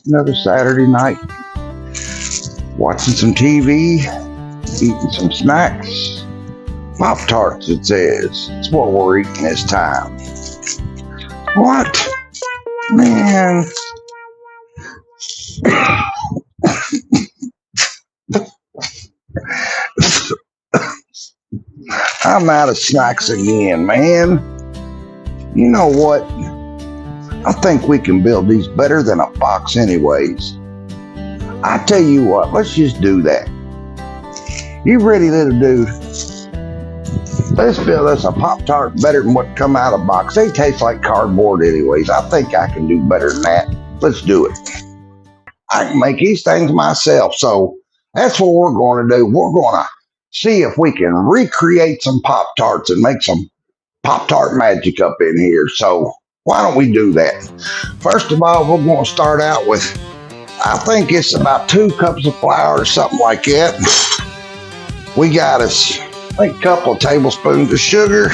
Another Saturday night, watching some TV, eating some snacks. Pop-Tarts, it says. It's what we're eating this time. What? Man. I'm out of snacks again, man. You know what? I think we can build these better than a box anyways. I tell you what, let's just do that. You ready, little dude? Let's build us a Pop-Tart better than what come out of a box. They taste like cardboard anyways. I think I can do better than that. Let's do it. I can make these things myself, so that's what we're going to do. We're going to see if we can recreate some Pop-Tarts and make some Pop-Tart magic up in here. So why don't we do that? First of all, we're going to start out with, I think it's about 2 cups of flour or something like that. We got us, I think, a couple of tablespoons of sugar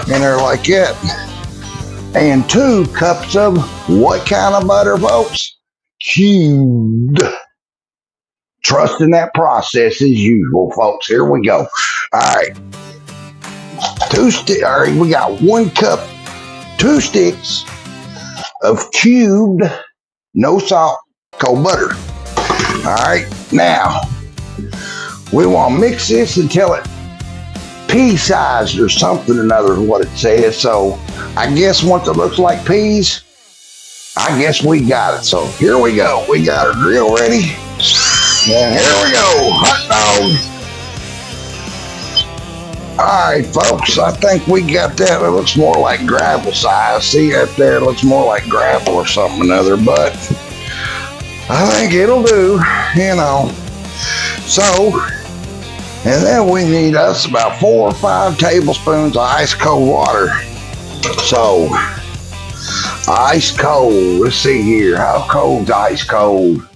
in there like that. And 2 cups of what kind of butter, folks? Cubed. Trust in that process as usual, folks. Here we go. All right. All right, we got 1 cup, 2 sticks of cubed, no salt, cold butter. All right, now we want to mix this until it pea-sized or something or another is what it says. So I guess once it looks like peas, I guess we got it. So here we go. We got our grill ready. And here we go, hot dog. All right, folks, I think we got that. It looks more like gravel size. See that there? It looks more like gravel or something or another, but I think it'll do, you know. So, and then we need us about 4 or 5 tablespoons of ice cold water. So, ice cold. Let's see here. How cold's ice cold?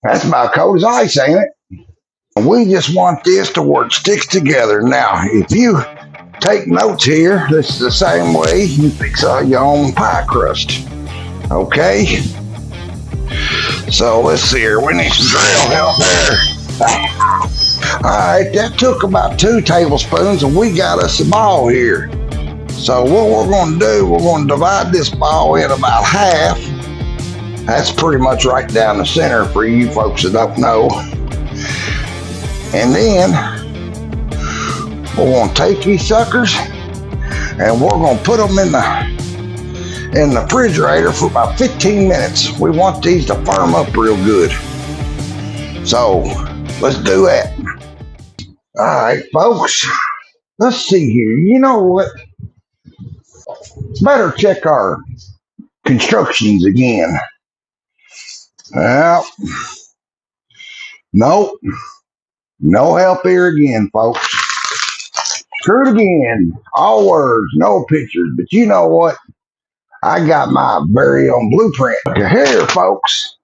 That's about cold as ice, ain't it? We just want this to work, sticks together. Now, if you take notes here, this is the same way you fix your own pie crust. Okay? So let's see here. We need some drill help there. Alright, that took about 2 tablespoons and we got us a ball here. So what we're going to do, we're going to divide this ball in about half. That's pretty much right down the center for you folks that don't know. And then we're going to take these suckers and we're going to put them in the refrigerator for about 15 minutes. We want these to firm up real good. So let's do that. All right, folks. Let's see here. You know what? Better check our constructions again. Well, nope. No help here again, folks. Screw it again. All words, no pictures. But you know what? I got my very own blueprint. Here, folks.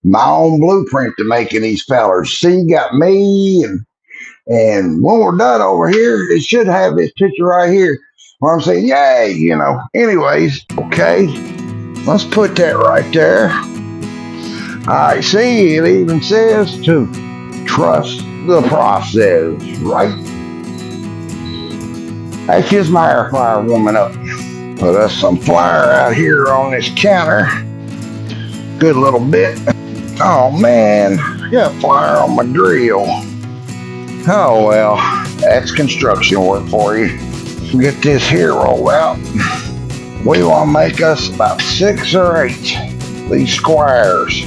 My own blueprint to making these fellers. See, you got me, and when we're done over here, it should have this picture right here where I'm saying, yay, you know. Anyways, okay. Let's put that right there. All right, see, it even says to trust the process, right? That's just my air fryer warming up. Put us some flour out here on this counter. Good little bit. Oh man, got flour on my drill. Oh well, that's construction work for you. Get this here rolled out. We want to make us about 6 or 8 these squares.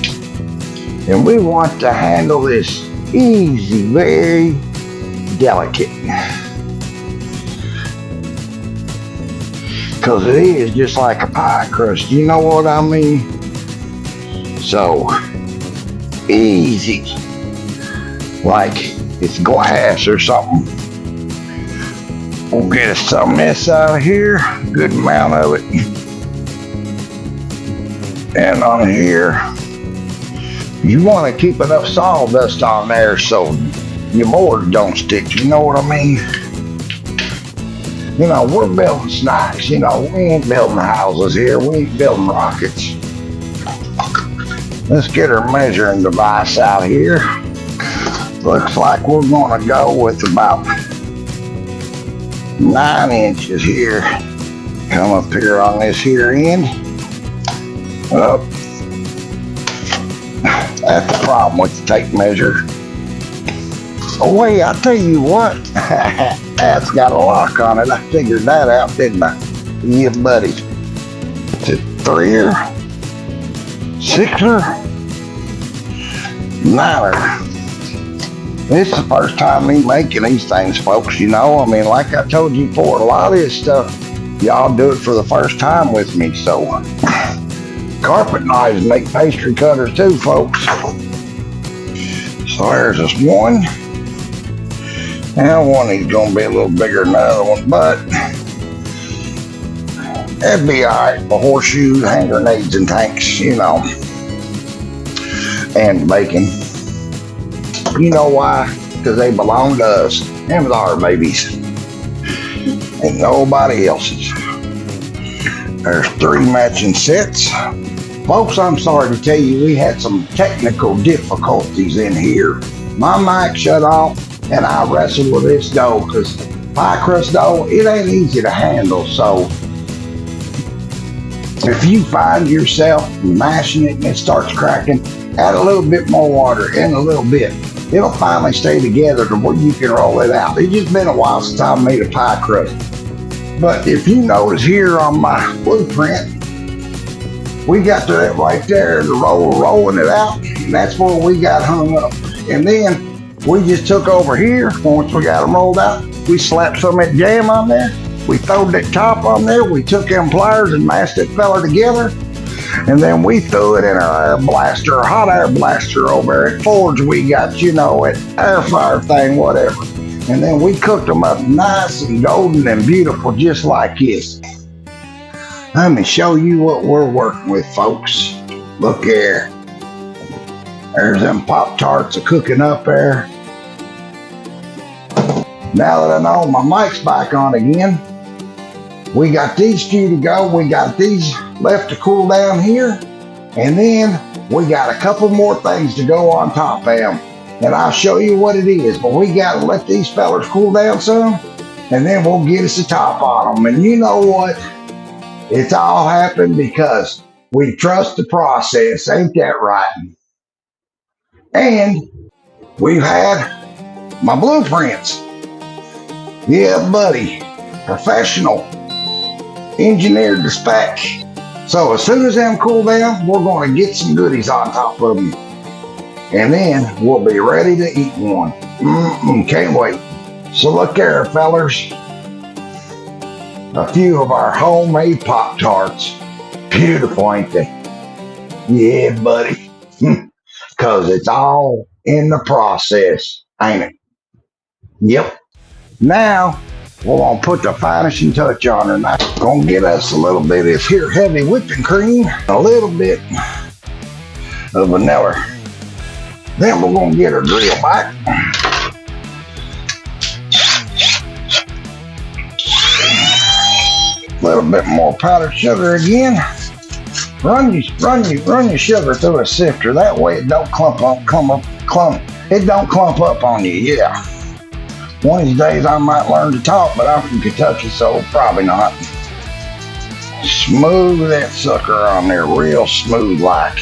And we want to handle this easy, very delicate. Because it is just like a pie crust, you know what I mean? So, easy. Like it's glass or something. We'll get us some of this out of here, a good amount of it. And on here, you want to keep enough sawdust on there so your board don't stick, you know what I mean? You know, we're building snacks, you know, we ain't building houses here, we ain't building rockets. Let's get our measuring device out here. Looks like we're gonna go with about 9 inches here. Come up here on this here end. Up. That's the problem with the tape measure. Oh wait, I'll tell you what. That's got a lock on it. I figured that out, didn't I? Yeah, buddy. It's a 3-er, 6-er, 9-er. This is the first time me making these things, folks. You know, I mean, like I told you before, a lot of this stuff, y'all do it for the first time with me. So, carpet knives make pastry cutters too, folks. So there's this one. Now one is going to be a little bigger than the other one, but that'd be alright for horseshoes, hand grenades, and tanks, you know, and bacon. You know why? Because they belong to us. Them is our babies. And nobody else's. There's 3 matching sets. Folks, I'm sorry to tell you, we had some technical difficulties in here. My mic shut off, and I wrestled with this dough, because pie crust dough, it ain't easy to handle. So if you find yourself mashing it and it starts cracking, add a little bit more water and a little bit. It'll finally stay together to where you can roll it out. It's just been a while since I made a pie crust. But if you notice here on my blueprint, we got that right there, the rolling it out, and that's where we got hung up. And then we just took over here. Once we got them rolled out, we slapped some of that jam on there. We throwed that top on there. We took them pliers and mashed that fella together. And then we threw it in our air blaster, or hot air blaster over at Forge. We got, you know, an airfryer thing, whatever. And then we cooked them up nice and golden and beautiful, just like this. Let me show you what we're working with, folks. Look here. There's them Pop-Tarts are cooking up there. Now that I know my mic's back on again, we got these few to go. We got these left to cool down here. And then we got a couple more things to go on top of them. And I'll show you what it is. But we got to let these fellers cool down some. And then we'll get us a top on them. And you know what? It's all happened because we trust the process. Ain't that right? And we've had my blueprints. Yeah, buddy. Professional. Engineered to spec. So as soon as them cool down, we're going to get some goodies on top of them. And then we'll be ready to eat one. Can't wait. So look there, fellers. A few of our homemade Pop-Tarts. Beautiful, ain't they? Yeah, buddy. Because it's all in the process, ain't it? Yep. Now, we're going to put the finishing touch on her. Now, going to get us a little bit of this here heavy whipping cream, a little bit of vanilla. Then we're going to get her drill back. A little bit more powdered sugar again. Run your sugar through a sifter. That way it don't clump up on you. Yeah. One of these days I might learn to talk, but I'm from Kentucky, so probably not. Smooth that sucker on there, real smooth like.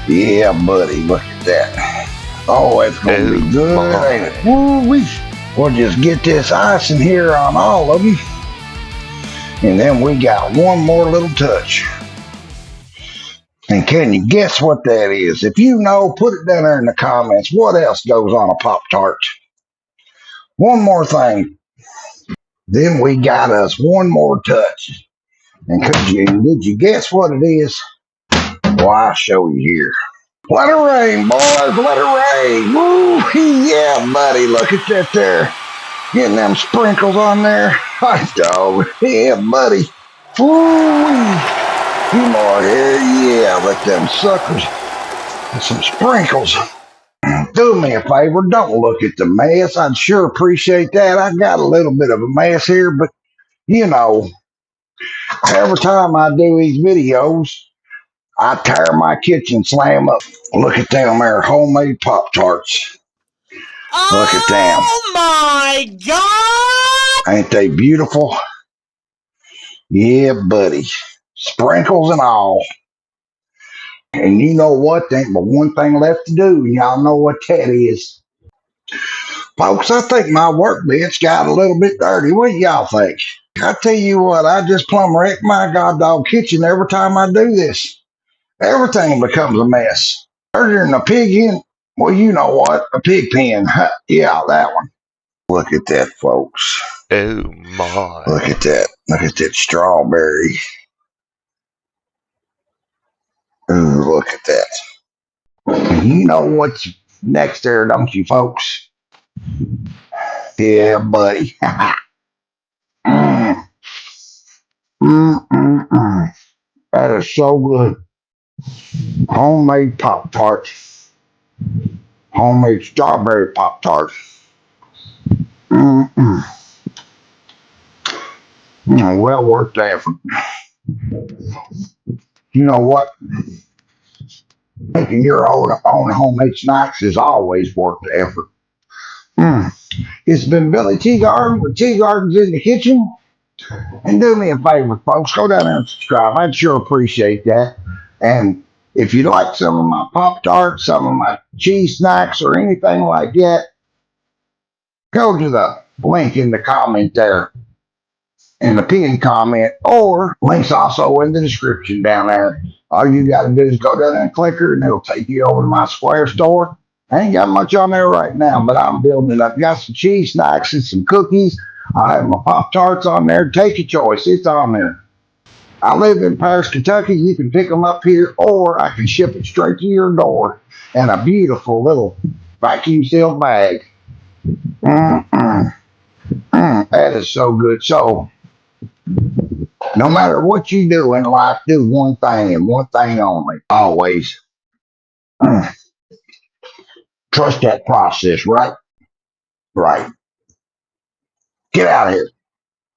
Yeah, buddy, look at that. Oh, it's gonna be good, ain't it? Woo-wee. We'll just get this icing here on all of them. And then we got one more little touch. And can you guess what that is? If you know, put it down there in the comments. What else goes on a Pop-Tart? One more thing. Then we got us one more touch. And did you guess what it is? Well, I'll show you here. Let it rain, boys. Let it rain. Woo! Yeah, buddy. Look at that there. Getting them sprinkles on there. Hot dog. Yeah, buddy. Woo! Few more here. Yeah, let them suckers. Some sprinkles. Do me a favor. Don't look at the mess. I'd sure appreciate that. I got a little bit of a mess here, but you know, every time I do these videos, I tear my kitchen slam up. Look at them there, homemade Pop-Tarts. Look at them. Oh my God! Ain't they beautiful? Yeah, buddy. Sprinkles and all. And you know what? There ain't but one thing left to do. Y'all know what that is. Folks, I think my work bench got a little bit dirty. What do y'all think? I tell you what, I just plumb wreck my goddamn kitchen every time I do this. Everything becomes a mess. Dirtier than a pig in. Well, you know what? A pig pen. Yeah, that one. Look at that, folks. Oh my. Look at that. Look at that strawberry. Ooh, look at that. You know what's next there, don't you, folks? Yeah, buddy. mm, mm. That is so good. Homemade Pop-Tarts. Homemade strawberry Pop-Tarts. Mm-mm. Well worth the effort. You know what? Making your own homemade snacks is always worth the effort. Mm. It's been Billy Tea Garden with Tea Gardens in the Kitchen. And do me a favor, folks, go down there and subscribe. I'd sure appreciate that. And if you like some of my Pop-Tarts, some of my cheese snacks, or anything like that, go to the link in the comment there, in the pinned comment, or links also in the description down there. All you got to do is go down there and click her, and it'll take you over to my Square store. I ain't got much on there right now, but I'm building it. I've got some cheese snacks and some cookies. I have my Pop-Tarts on there. Take your choice. It's on there. I live in Paris, Kentucky. You can pick them up here, or I can ship it straight to your door in a beautiful little vacuum sealed bag. That is so good. So, no matter what you do in life, do one thing and one thing only. Always trust that process, right? Right. Get out of here.